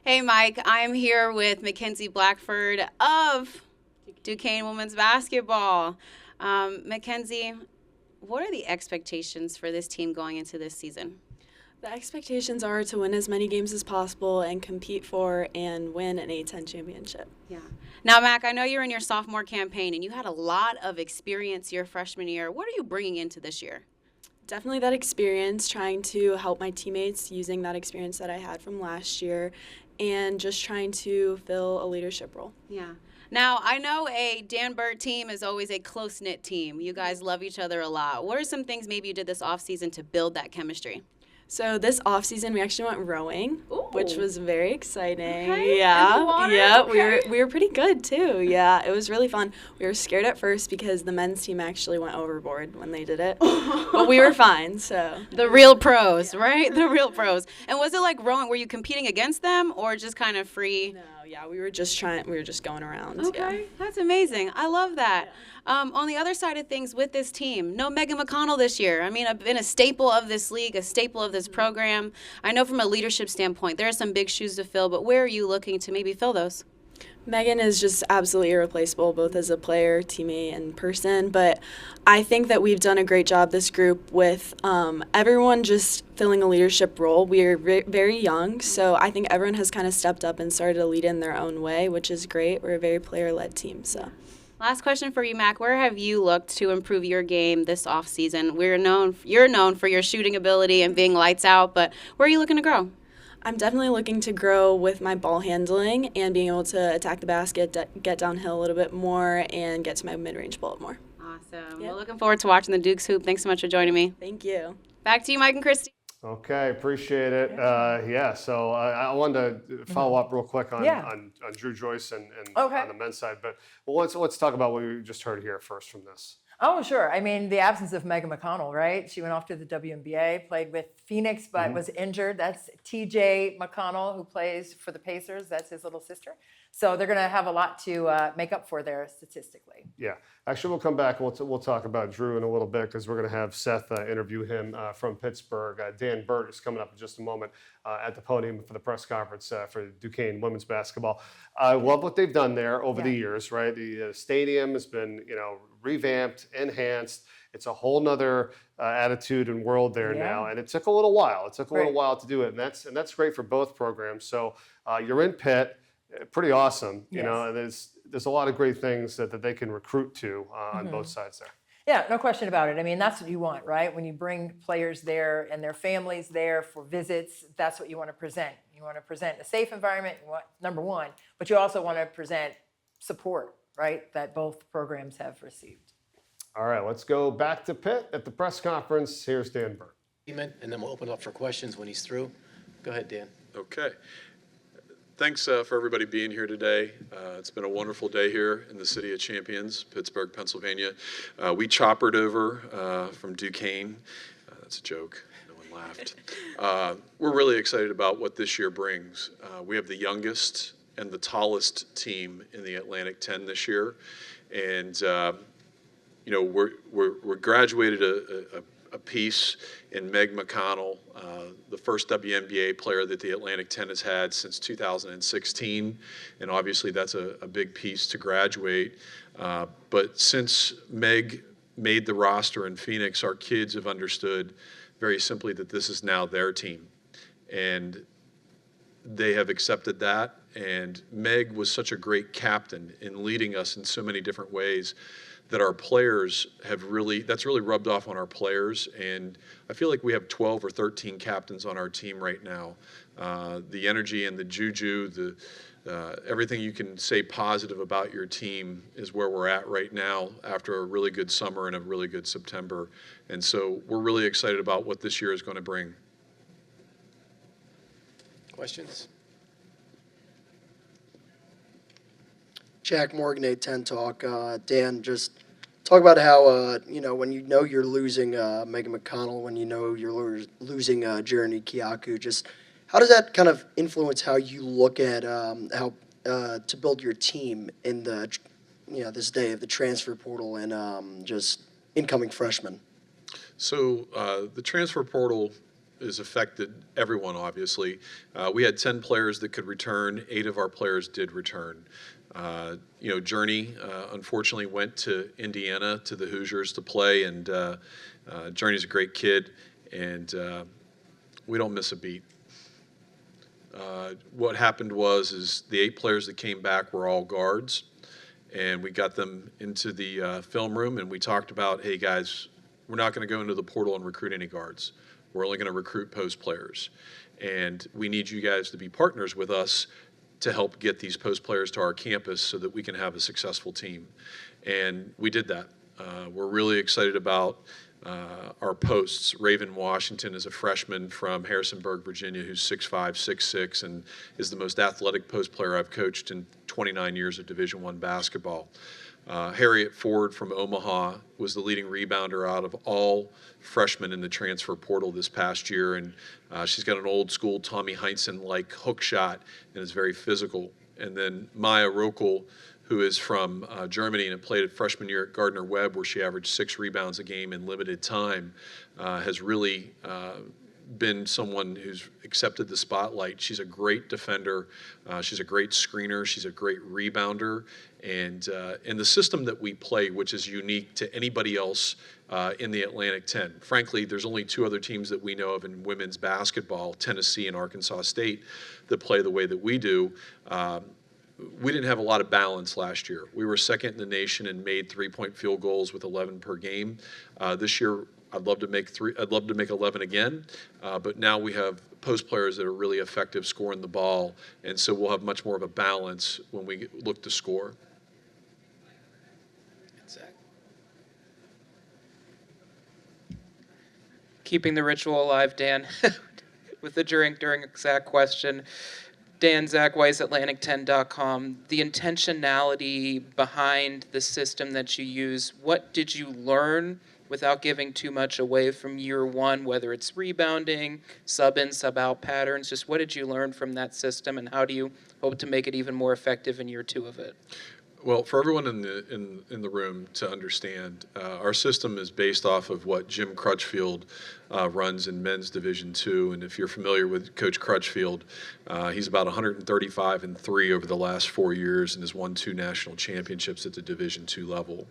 Hey, Mike. I'm here with Mackenzie Blackford of Duquesne Women's Basketball. Mackenzie, what are the expectations for this team going into this season? The expectations are to win as many games as possible and compete for and win an A-10 championship. Yeah. Now, Mac, I know you're in your sophomore campaign and you had a lot of experience your freshman year. What are you bringing into this year? Definitely that experience, trying to help my teammates using that experience that I had from last year and just trying to fill a leadership role. Yeah. Now, I know a Dan Burt team is always a close knit team. You guys love each other a lot. What are some things maybe you did this offseason to build that chemistry? So this off season we actually went rowing, which was very exciting. Okay. Yeah, In the water? yeah, Okay. we were pretty good too. Yeah, it was really fun. We were scared at first because the men's team actually went overboard when they did it, but we were fine. So The real pros, right? The real pros. And was it like rowing? Were you competing against them or just kind of free? no, yeah, we were just going around. Okay, that's amazing. I love that. On the other side of things with this team, no Megan McConnell this year. I mean, I've been a staple of this league, a staple of this program. I know from a leadership standpoint, there are some big shoes to fill, but where are you looking to maybe fill those? Megan is just absolutely irreplaceable, both as a player, teammate, and person. But I think that we've done a great job, this group, with everyone just filling a leadership role. We are very young, so I think everyone has kind of stepped up and started to lead in their own way, which is great. We're a very player-led team, so. Last question for you, Mac. Where have you looked to improve your game this offseason? You're known for your shooting ability and being lights out, but where are you looking to grow? I'm definitely looking to grow with my ball handling and being able to attack the basket, get downhill a little bit more, and get to my mid-range bullet more. Awesome. Yep. Well, looking forward to watching the Dukes hoop. Thanks so much for joining me. Thank you. Back to you, Mike and Christy. Okay, appreciate it. Yeah, so I wanted to follow up real quick on, Yeah. on Drew Joyce and Okay. on the men's side, but let's talk about what we just heard here first from this. Oh, sure. I mean, the absence of Megan McConnell, right? She went off to the WNBA, played with Phoenix, but was injured. That's TJ McConnell, who plays for the Pacers. That's his little sister. So they're going to have a lot to make up for there statistically. Yeah, actually, we'll come back and we'll talk about Drew in a little bit because we're going to have Seth interview him from Pittsburgh. Dan Burt is coming up in just a moment at the podium for the press conference for Duquesne women's basketball. I love what they've done there over the years, right? The stadium has been, revamped, enhanced. It's a whole nother attitude and world there now, and it took a little while. It took a little while to do it, and that's great for both programs. So you're in Pitt. Pretty awesome, you know. And there's a lot of great things that they can recruit to on both sides there. Yeah, no question about it. I mean, that's what you want, right? When you bring players there and their families there for visits, that's what you want to present. You want to present a safe environment, number one, but you also want to present support, right, that both programs have received. All right, let's go back to Pitt at the press conference. Here's Dan Burt. And then we'll open up for questions when he's through. Go ahead, Dan. Okay. Thanks for everybody being here today. It's been a wonderful day here in the City of Champions, Pittsburgh, Pennsylvania. We choppered over from Duquesne. That's a joke. No one laughed. We're really excited about what this year brings. We have the youngest and the tallest team in the Atlantic 10 this year. And, we're graduated a piece in Meg McConnell, the first WNBA player that the Atlantic 10 has had since 2016. And obviously that's a big piece to graduate. But since Meg made the roster in Phoenix, our kids have understood very simply that this is now their team. And they have accepted that. And Meg was such a great captain in leading us in so many different ways that our players that's really rubbed off on our players. And I feel like we have 12 or 13 captains on our team right now. The energy and the juju, everything you can say positive about your team is where we're at right now after a really good summer and a really good September. And so we're really excited about what this year is going to bring. Questions? Jack Morgan, A10 Talk. Dan, just talk about how, when you're losing Megan McConnell, when you're losing Jeremy Kiaku, just how does that kind of influence how you look at how to build your team in this day of the transfer portal and just incoming freshmen? So the transfer portal has affected everyone, obviously. We had 10 players that could return. 8 of our players did return. Journey unfortunately went to Indiana to the Hoosiers to play, and Journey's a great kid, and we don't miss a beat. What happened is the 8 players that came back were all guards, and we got them into the film room, and we talked about, hey guys, we're not going to go into the portal and recruit any guards. We're only going to recruit post players, and we need you guys to be partners with us to help get these post players to our campus so that we can have a successful team. And we did that. We're really excited about our posts. Raven Washington is a freshman from Harrisonburg, Virginia, who's 6'5", 6'6", and is the most athletic post player I've coached in 29 years of Division I basketball. Harriet Ford from Omaha was the leading rebounder out of all freshmen in the transfer portal this past year, and she's got an old school Tommy Heinsohn-like hook shot and is very physical. And then Maya Rokel, who is from Germany and played at freshman year at Gardner-Webb, where she averaged 6 rebounds a game in limited time, has really been someone who's accepted the spotlight. She's a great defender. She's a great screener. She's a great rebounder. And the system that we play, which is unique to anybody else in the Atlantic 10. Frankly, there's only 2 other teams that we know of in women's basketball, Tennessee and Arkansas State, that play the way that we do. We didn't have a lot of balance last year. We were second in the nation and made 3-point field goals with 11 per game. This year, I'd love to make 11 again, but now we have post players that are really effective scoring the ball, and so we'll have much more of a balance when we look to score. Zach. Keeping the ritual alive, Dan, with the during exact question. Dan, Zach Weiss, Atlantic10.com. The intentionality behind the system that you use, what did you learn without giving too much away from year one, whether it's rebounding, sub-in, sub-out patterns? Just what did you learn from that system, and how do you hope to make it even more effective in year 2 of it? Well, for everyone in the room to understand, our system is based off of what Jim Crutchfield runs in men's Division II. And if you're familiar with Coach Crutchfield, he's about 135-3 over the last 4 years and has won 2 national championships at the Division II level.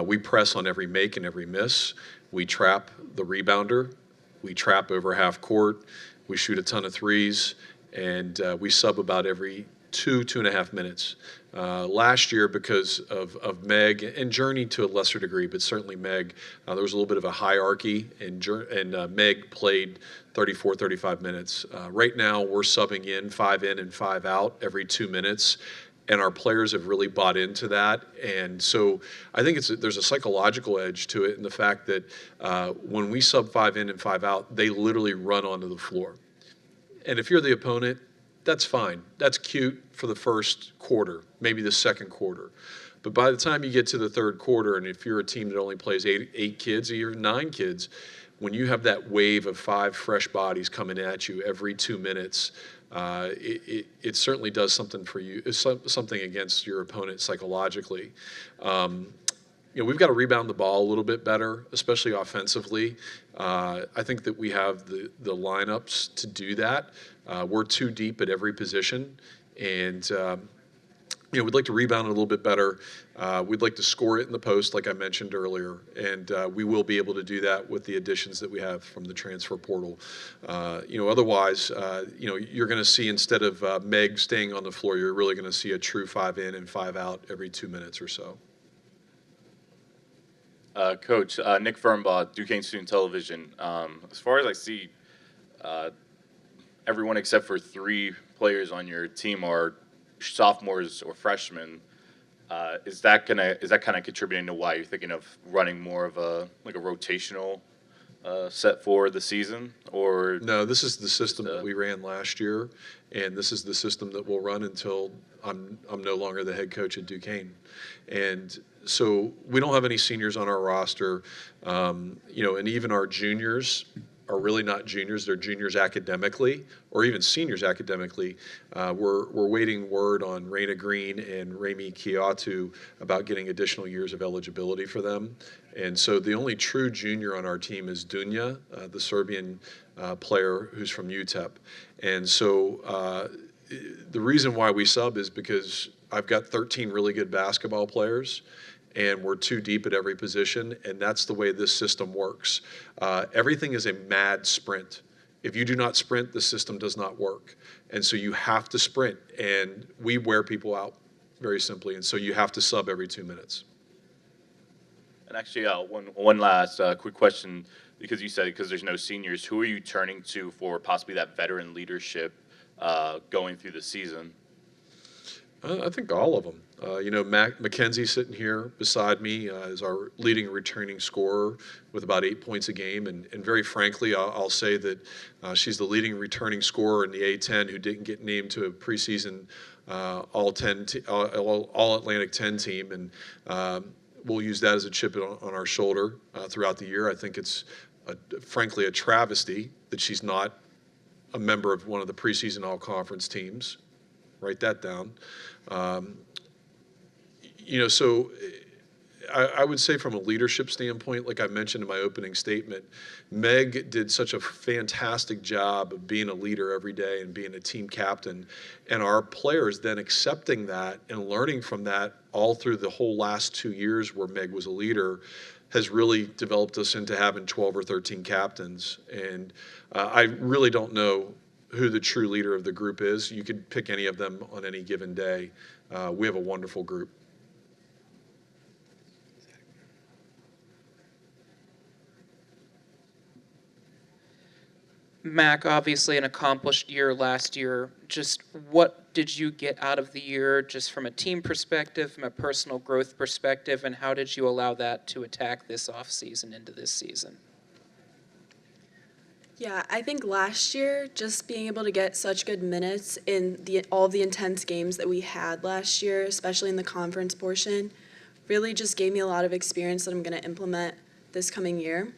We press on every make and every miss. We trap the rebounder. We trap over half court. We shoot a ton of threes, and we sub about every 2.5 minutes. Last year, because of Meg and Journey to a lesser degree, but certainly Meg, there was a little bit of a hierarchy, and Meg played 34, 35 minutes. Right now, we're subbing in 5 in and 5 out every 2 minutes, and our players have really bought into that. And so I think there's a psychological edge to it in the fact that when we sub 5 in and 5 out, they literally run onto the floor. And if you're the opponent, that's fine. That's cute for the first quarter, maybe the second quarter. But by the time you get to the third quarter, and if you're a team that only plays eight kids or even 9 kids, when you have that wave of 5 fresh bodies coming at you every 2 minutes, it certainly does something for you. It's something against your opponent psychologically. We've got to rebound the ball a little bit better, especially offensively. I think that we have the lineups to do that. We're too deep at every position, and we'd like to rebound it a little bit better. We'd like to score it in the post, like I mentioned earlier, and we will be able to do that with the additions that we have from the transfer portal. Otherwise, you're going to see, instead of Meg staying on the floor, you're really going to see a true 5 in and 5 out every 2 minutes or so. Coach, Nick Fernbaugh, Duquesne Student Television. As far as I see, everyone except for 3 players on your team are sophomores or freshmen. Is that kind of contributing to why you're thinking of running more of a rotational set for the season? Or no, this is the system that we ran last year, and this is the system that we'll run until I'm no longer the head coach at Duquesne. And so we don't have any seniors on our roster, and even our juniors are really not juniors. They're juniors academically, or even seniors academically. We're waiting word on Raina Green and Rami Kiatu about getting additional years of eligibility for them. And so the only true junior on our team is Dunja, the Serbian player who's from UTEP. And so the reason why we sub is because I've got 13 really good basketball players, and we're too deep at every position, and that's the way this system works. Everything is a mad sprint. If you do not sprint, the system does not work. And so you have to sprint, and we wear people out very simply, and so you have to sub every 2 minutes. And actually, one last quick question, because you said because there's no seniors, who are you turning to for possibly that veteran leadership going through the season? I think all of them. Mackenzie sitting here beside me is our leading returning scorer with about 8 points a game. And very frankly, I'll say that she's the leading returning scorer in the A10 who didn't get named to a preseason all Atlantic 10 team. And we'll use that as a chip on our shoulder throughout the year. I think it's, frankly, a travesty that she's not a member of one of the preseason all-conference teams. Write that down. So I would say from a leadership standpoint, like I mentioned in my opening statement, Meg did such a fantastic job of being a leader every day and being a team captain. And our players then accepting that and learning from that all through the whole last 2 years where Meg was a leader has really developed us into having 12 or 13 captains. And I really don't know who the true leader of the group is. You could pick any of them on any given day. We have a wonderful group. Mac, obviously an accomplished year last year. Just what did you get out of the year, just from a team perspective, from a personal growth perspective, and how did you allow that to attack this offseason into this season? Yeah, I think last year, just being able to get such good minutes in all the intense games that we had last year, especially in the conference portion, really just gave me a lot of experience that I'm going to implement this coming year.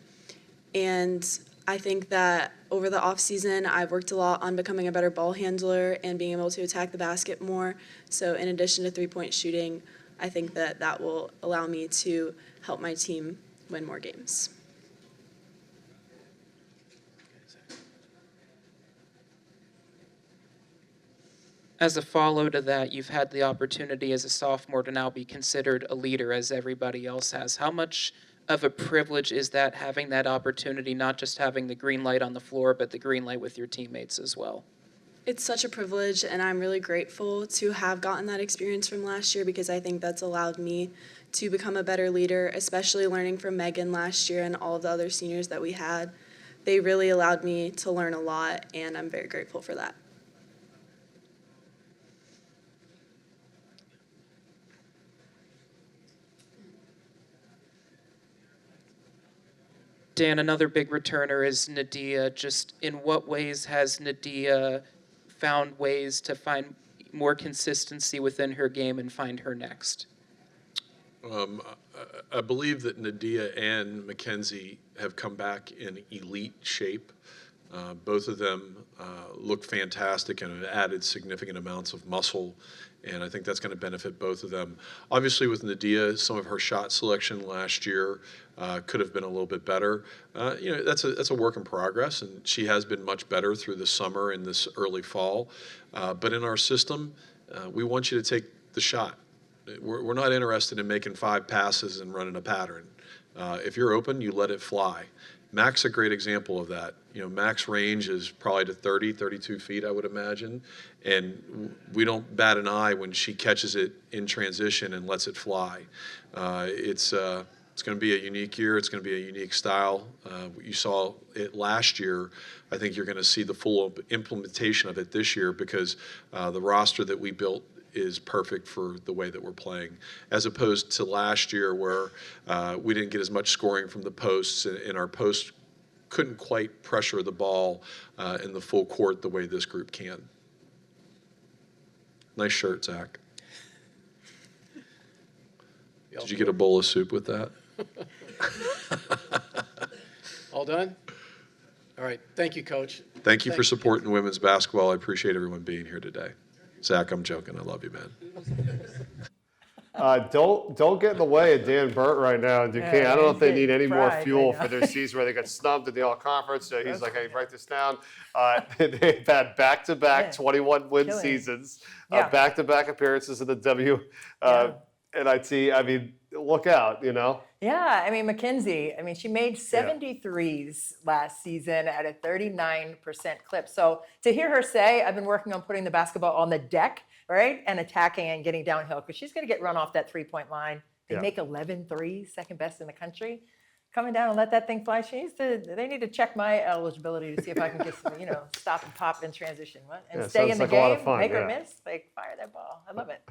And I think that over the off season, I've worked a lot on becoming a better ball handler and being able to attack the basket more. So in addition to three-point shooting, I think that will allow me to help my team win more games. As a follow to that, you've had the opportunity as a sophomore to now be considered a leader as everybody else has. How much of a privilege is that, having that opportunity, not just having the green light on the floor, but the green light with your teammates as well? It's such a privilege, and I'm really grateful to have gotten that experience from last year because I think that's allowed me to become a better leader, especially learning from Megan last year and all of the other seniors that we had. They really allowed me to learn a lot, and I'm very grateful for that. Dan, another big returner is Nadia. Just in what ways has Nadia found ways to find more consistency within her game and find her next? I believe that Nadia and Mackenzie have come back in elite shape. Both of them look fantastic and have added significant amounts of muscle, and I think that's going to benefit both of them. Obviously, with Nadia, some of her shot selection last year could have been a little bit better. That's a work in progress, and she has been much better through the summer and this early fall. But in our system, we want you to take the shot. We're not interested in making 5 passes and running a pattern. If you're open, you let it fly. Mac's a great example of that. Mac's range is probably to 30, 32 feet, I would imagine. And we don't bat an eye when she catches it in transition and lets it fly. It's going to be a unique year. It's going to be a unique style. You saw it last year. I think you're going to see the full implementation of it this year because the roster that we built is perfect for the way that we're playing, as opposed to last year where we didn't get as much scoring from the posts, and our posts couldn't quite pressure the ball in the full court the way this group can. Nice shirt, Zach. Did you get a bowl of soup with that? All done? All right. Thank you, Coach. Thank you for supporting women's basketball. I appreciate everyone being here today. Zach, I'm joking. I love you, man. Don't get in the way of Dan Burt right now in Duquesne. Yeah, I don't know he's if they need getting any more fried fuel right now. for their season where they got snubbed in the all conference. So he's like, hey, write this down. They've had back-to-back Yeah. 21 win Killing it. seasons, Yeah. back-to-back appearances in the Yeah. NIT. I mean, look out, you know. Yeah, I mean, Mackenzie, I mean, she made 73s last season at a 39% clip. So to hear her say, I've been working on putting the basketball on the deck, right, and attacking and getting downhill, because she's going to get run off that three-point line. They Yeah. make 11 threes, second best in the country. Coming down and let that thing fly. They need to check my eligibility to see if I can get some, stop and pop in transition. And Yeah, stay sounds in the like a lot of game, fun, make her yeah. miss, like fire that ball. I love it.